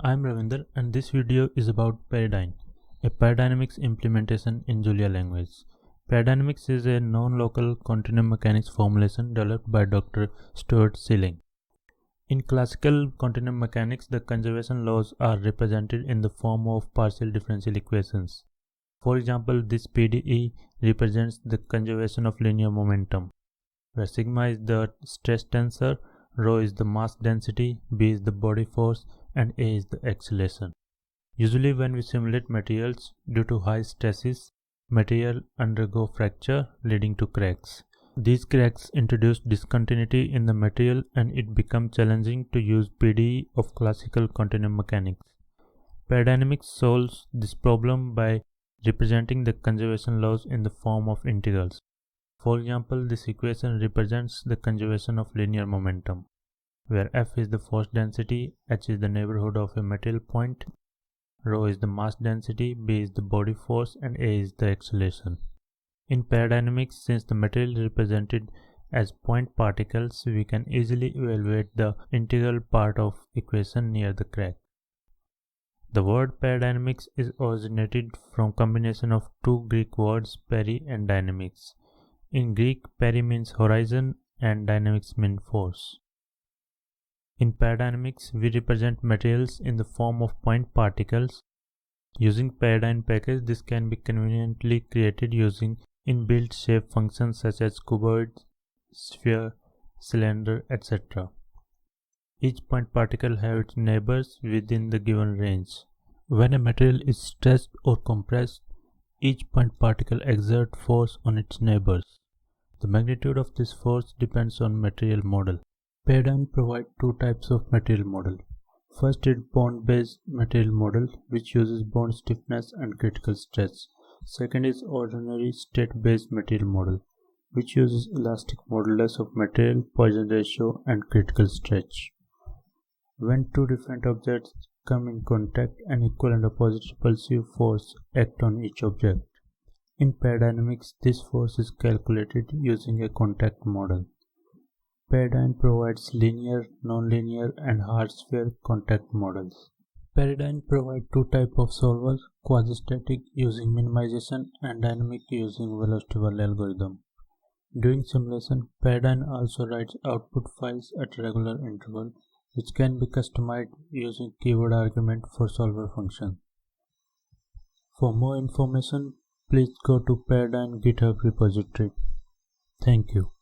I'm Raavinder and this video is about PeriDyn, a Peridynamics implementation in Julia language. Peridynamics is a non-local continuum mechanics formulation developed by Dr. Stuart Sealing. In classical continuum mechanics, the conservation laws are represented in the form of partial differential equations. For example, this PDE represents the conservation of linear momentum, where sigma is the stress tensor, rho is the mass density, b is the body force, and a is the acceleration. Usually when we simulate materials, due to high stresses, material undergo fracture leading to cracks. These cracks introduce discontinuity in the material and it becomes challenging to use PDE of classical continuum mechanics. Peridynamics solves this problem by representing the conservation laws in the form of integrals. For example, this equation represents the conservation of linear momentum, where F is the force density, H is the neighborhood of a material point, rho is the mass density, B is the body force, and A is the acceleration. In Peridynamics, since the material is represented as point particles, we can easily evaluate the integral part of equation near the crack. The word Peridynamics is originated from combination of two Greek words, peri and dynamics. In Greek, peri means horizon and dynamics mean force. In Peridynamics, we represent materials in the form of point particles. Using PeriDyn package, this can be conveniently created using inbuilt shape functions such as cuboid, sphere, cylinder, etc. Each point particle has its neighbors within the given range. When a material is stressed or compressed, each point particle exerts force on its neighbors. The magnitude of this force depends on material model. PeriDyn provides two types of material model. First is bond-based material model, which uses bond stiffness and critical stress. Second is ordinary state-based material model, which uses elastic modulus of material, Poisson ratio, and critical stretch. When two different objects come in contact, an equal and opposite repulsive force act on each object. In Peridynamics, this force is calculated using a contact model. PeriDyn provides linear, nonlinear, and hard sphere contact models. PeriDyn provides two types of solvers, quasi-static using minimization and dynamic using velocity-wall algorithm. During simulation, PeriDyn also writes output files at regular interval, which can be customized using keyword argument for solver function. For more information, please go to PeriDyn GitHub repository. Thank you.